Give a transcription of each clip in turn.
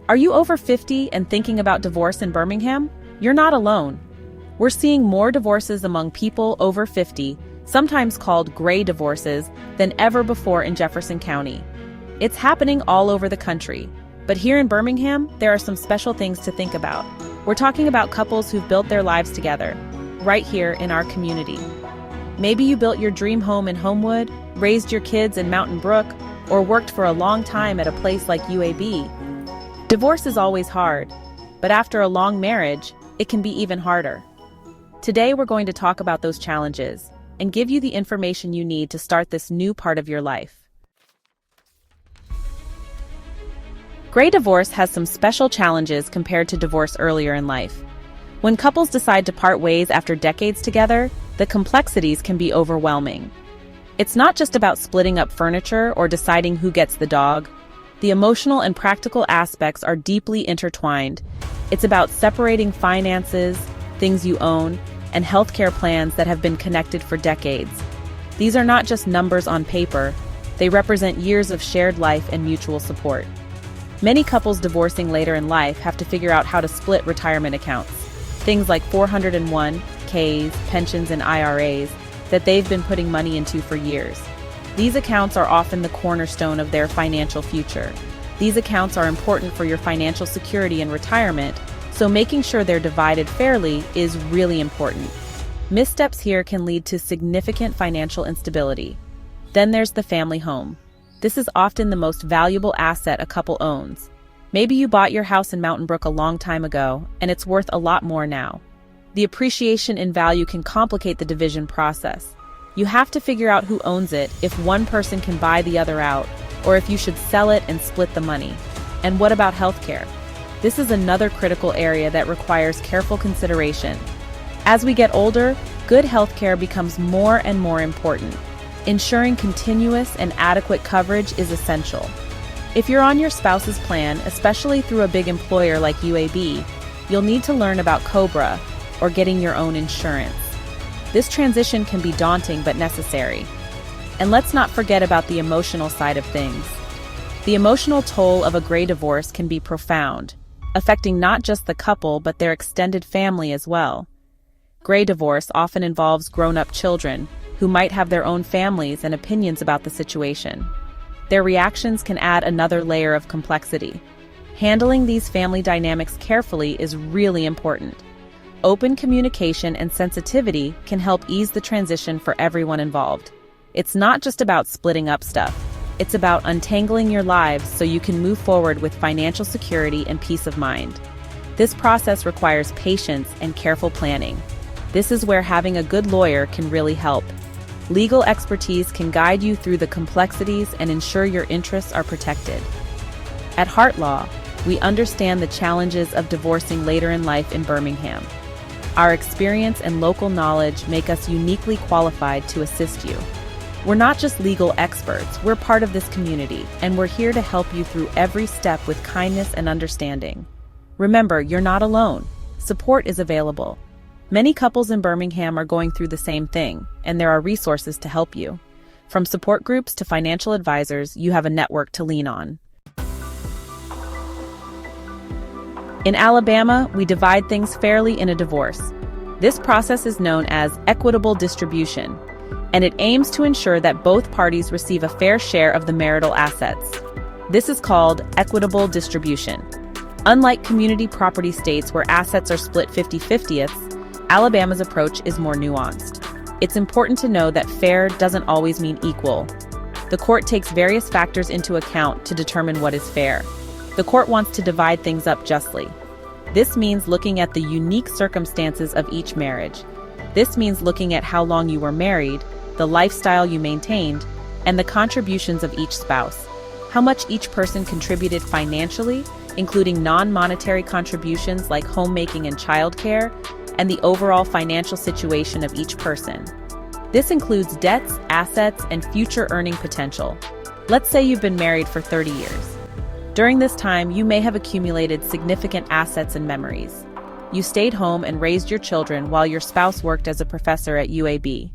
Are you over 50 and thinking about divorce in Birmingham? You're not alone. We're seeing more divorces among people over 50, sometimes called gray divorces, than ever before in Jefferson County. It's happening all over the country, but here in Birmingham, there are some special things to think about. We're talking about couples who've built their lives together, right here in our community. Maybe you built your dream home in Homewood, raised your kids in Mountain Brook, or worked for a long time at a place like UAB. Divorce is always hard, but after a long marriage, it can be even harder. Today we're going to talk about those challenges and give you the information you need to start this new part of your life. Gray divorce has some special challenges compared to divorce earlier in life. When couples decide to part ways after decades together, the complexities can be overwhelming. It's not just about splitting up furniture or deciding who gets the dog. The emotional and practical aspects are deeply intertwined. It's about separating finances, things you own, and healthcare plans that have been connected for decades. These are not just numbers on paper, they represent years of shared life and mutual support. Many couples divorcing later in life have to figure out how to split retirement accounts, things like 401(k)s, pensions, and IRAs that they've been putting money into for years. These accounts are often the cornerstone of their financial future. These accounts are important for your financial security in retirement, so making sure they're divided fairly is really important. Missteps here can lead to significant financial instability. Then there's the family home. This is often the most valuable asset a couple owns. Maybe you bought your house in Mountain Brook a long time ago, and it's worth a lot more now. The appreciation in value can complicate the division process. You have to figure out who owns it, if one person can buy the other out, or if you should sell it and split the money. And what about healthcare? This is another critical area that requires careful consideration. As we get older, good healthcare becomes more and more important. Ensuring continuous and adequate coverage is essential. If you're on your spouse's plan, especially through a big employer like UAB, you'll need to learn about COBRA, or getting your own insurance. This transition can be daunting but necessary. And let's not forget about the emotional side of things. The emotional toll of a gray divorce can be profound, affecting not just the couple but their extended family as well. Gray divorce often involves grown-up children who might have their own families and opinions about the situation. Their reactions can add another layer of complexity. Handling these family dynamics carefully is really important. Open communication and sensitivity can help ease the transition for everyone involved. It's not just about splitting up stuff. It's about untangling your lives so you can move forward with financial security and peace of mind. This process requires patience and careful planning. This is where having a good lawyer can really help. Legal expertise can guide you through the complexities and ensure your interests are protected. At Hart Law, we understand the challenges of divorcing later in life in Birmingham. Our experience and local knowledge make us uniquely qualified to assist you. We're not just legal experts, we're part of this community, and we're here to help you through every step with kindness and understanding. Remember, you're not alone. Support is available. Many couples in Birmingham are going through the same thing, and there are resources to help you. From support groups to financial advisors, you have a network to lean on. In Alabama, we divide things fairly in a divorce. This process is known as equitable distribution, and it aims to ensure that both parties receive a fair share of the marital assets. This is called equitable distribution. Unlike community property states where assets are split 50-50, Alabama's approach is more nuanced. It's important to know that fair doesn't always mean equal. The court takes various factors into account to determine what is fair. The court wants to divide things up justly. This means looking at the unique circumstances of each marriage. This means looking at how long you were married, the lifestyle you maintained, and the contributions of each spouse. How much each person contributed financially, including non-monetary contributions like homemaking and childcare, and the overall financial situation of each person. This includes debts, assets, and future earning potential. Let's say you've been married for 30 years. During this time, you may have accumulated significant assets and memories. You stayed home and raised your children while your spouse worked as a professor at UAB.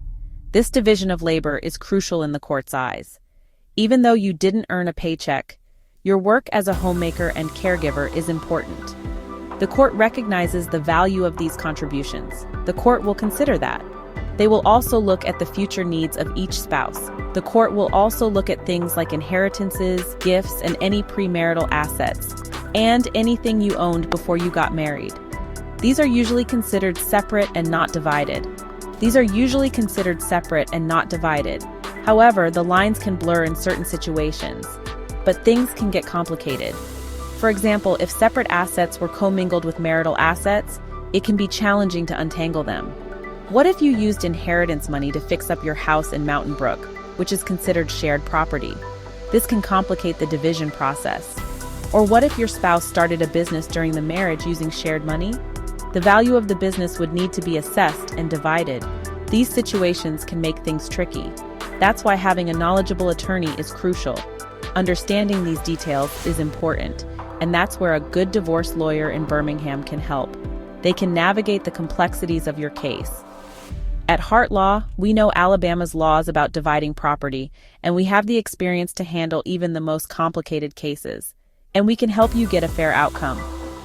This division of labor is crucial in the court's eyes. Even though you didn't earn a paycheck, Your work as a homemaker and caregiver is important. The court recognizes the value of these contributions. The court will consider that. They will also look at the future needs of each spouse. The court will also look at things like inheritances, gifts, and any premarital assets, and anything you owned before you got married. These are usually considered separate and not divided. However, the lines can blur in certain situations, but things can get complicated. For example, if separate assets were commingled with marital assets, it can be challenging to untangle them. What if you used inheritance money to fix up your house in Mountain Brook, which is considered shared property? This can complicate the division process. Or what if your spouse started a business during the marriage using shared money? The value of the business would need to be assessed and divided. These situations can make things tricky. That's why having a knowledgeable attorney is crucial. Understanding these details is important, and that's where a good divorce lawyer in Birmingham can help. They can navigate the complexities of your case. At Hart Law, we know Alabama's laws about dividing property, and we have the experience to handle even the most complicated cases. And we can help you get a fair outcome.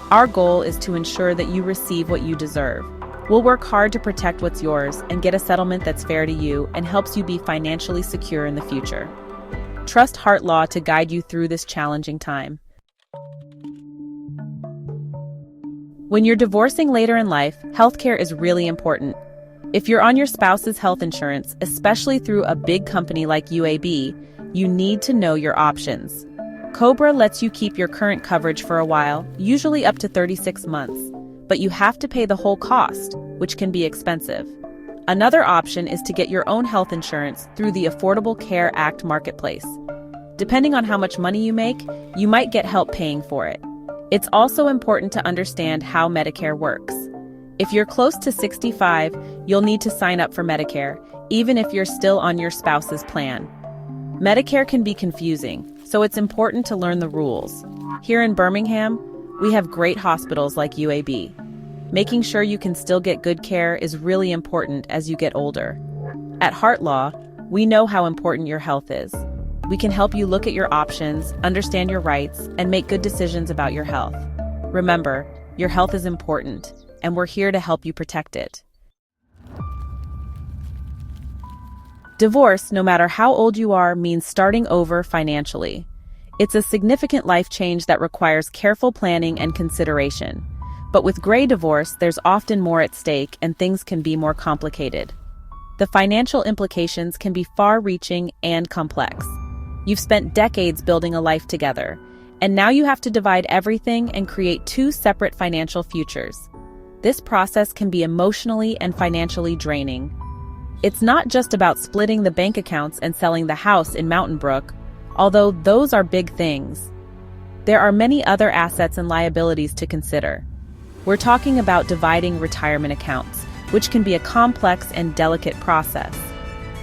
Our goal is to ensure that you receive what you deserve. We'll work hard to protect what's yours and get a settlement that's fair to you and helps you be financially secure in the future. Trust Hart Law to guide you through this challenging time. When you're divorcing later in life, healthcare is really important. If you're on your spouse's health insurance, especially through a big company like UAB, you need to know your options. COBRA lets you keep your current coverage for a while, usually up to 36 months, but you have to pay the whole cost, which can be expensive. Another option is to get your own health insurance through the Affordable Care Act marketplace. Depending on how much money you make, you might get help paying for it. It's also important to understand how Medicare works. If you're close to 65, you'll need to sign up for Medicare, even if you're still on your spouse's plan. Medicare can be confusing, so it's important to learn the rules. Here in Birmingham, we have great hospitals like UAB. Making sure you can still get good care is really important as you get older. At Hart Law, we know how important your health is. We can help you look at your options, understand your rights, and make good decisions about your health. Remember, your health is important, and we're here to help you protect it. Divorce, no matter how old you are, means starting over financially. It's a significant life change that requires careful planning and consideration. But with gray divorce, there's often more at stake and things can be more complicated. The financial implications can be far-reaching and complex. You've spent decades building a life together, and now you have to divide everything and create two separate financial futures. This process can be emotionally and financially draining. It's not just about splitting the bank accounts and selling the house in Mountain Brook, although those are big things. There are many other assets and liabilities to consider. We're talking about dividing retirement accounts, which can be a complex and delicate process.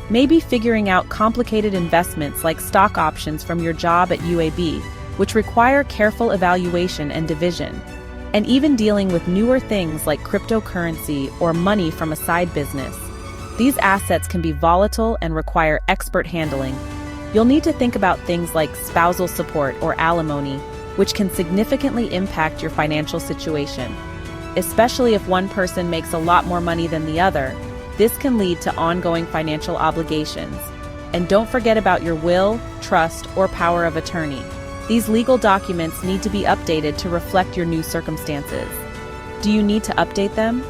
Maybe figuring out complicated investments like stock options from your job at UAB, which require careful evaluation and division. And even dealing with newer things like cryptocurrency or money from a side business. These assets can be volatile and require expert handling. You'll need to think about things like spousal support or alimony, which can significantly impact your financial situation. Especially if one person makes a lot more money than the other, this can lead to ongoing financial obligations. And don't forget about your will, trust, or power of attorney. These legal documents need to be updated to reflect your new circumstances. Do you need to update them?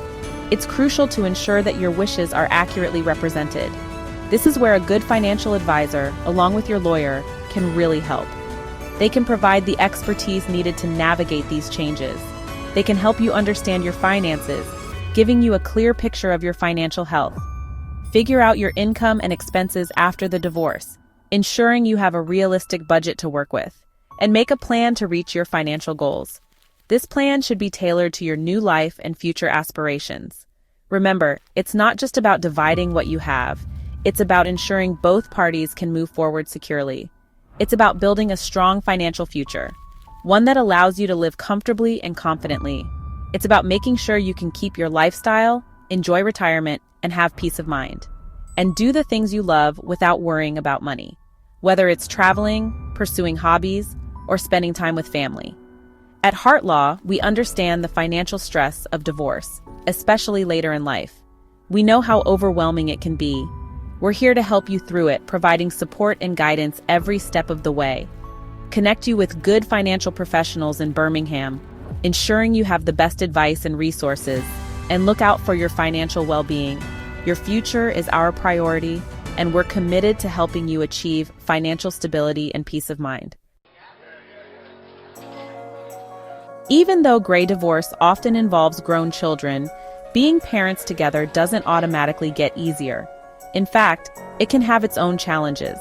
It's crucial to ensure that your wishes are accurately represented. This is where a good financial advisor, along with your lawyer, can really help. They can provide the expertise needed to navigate these changes. They can help you understand your finances, giving you a clear picture of your financial health. Figure out your income and expenses after the divorce, ensuring you have a realistic budget to work with, and make a plan to reach your financial goals. This plan should be tailored to your new life and future aspirations. Remember, it's not just about dividing what you have. It's about ensuring both parties can move forward securely. It's about building a strong financial future, one that allows you to live comfortably and confidently. It's about making sure you can keep your lifestyle, enjoy retirement, and have peace of mind. And do the things you love without worrying about money. Whether it's traveling, pursuing hobbies, or spending time with family. At Hart Law, we understand the financial stress of divorce, especially later in life. We know how overwhelming it can be. We're here to help you through it, providing support and guidance every step of the way. Connect you with good financial professionals in Birmingham, ensuring you have the best advice and resources, and look out for your financial well-being. Your future is our priority, and we're committed to helping you achieve financial stability and peace of mind. Even though gray divorce often involves grown children, being parents together doesn't automatically get easier. In fact, it can have its own challenges.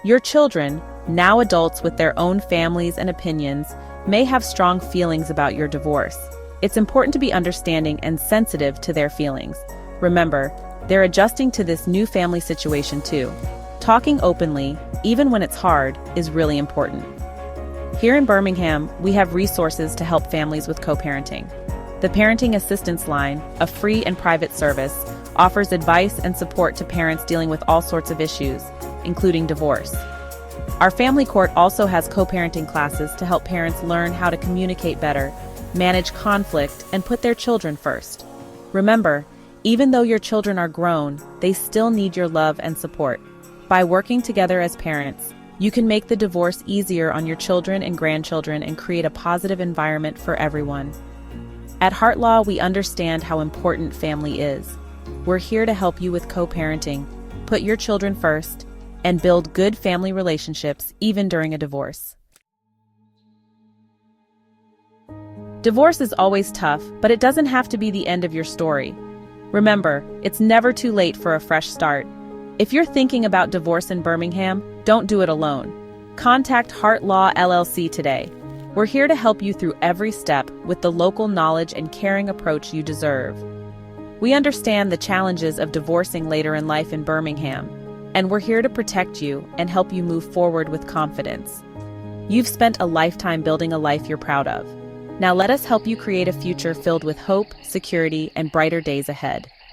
Your children, now adults with their own families and opinions, may have strong feelings about your divorce. It's important to be understanding and sensitive to their feelings. Remember, they're adjusting to this new family situation too. Talking openly, even when it's hard, is really important. Here in Birmingham, we have resources to help families with co-parenting. The Parenting Assistance Line, a free and private service, offers advice and support to parents dealing with all sorts of issues, including divorce. Our family court also has co-parenting classes to help parents learn how to communicate better, manage conflict, and put their children first. Remember, even though your children are grown, they still need your love and support. By working together as parents, you can make the divorce easier on your children and grandchildren and create a positive environment for everyone. At Hart Law, we understand how important family is. We're here to help you with co-parenting, put your children first, and build good family relationships even during a divorce. Divorce is always tough, but it doesn't have to be the end of your story. Remember, it's never too late for a fresh start. If you're thinking about divorce in Birmingham, don't do it alone. Contact Hart Law LLC today. We're here to help you through every step with the local knowledge and caring approach you deserve. We understand the challenges of divorcing later in life in Birmingham, and we're here to protect you and help you move forward with confidence. You've spent a lifetime building a life you're proud of. Now let us help you create a future filled with hope, security, and brighter days ahead.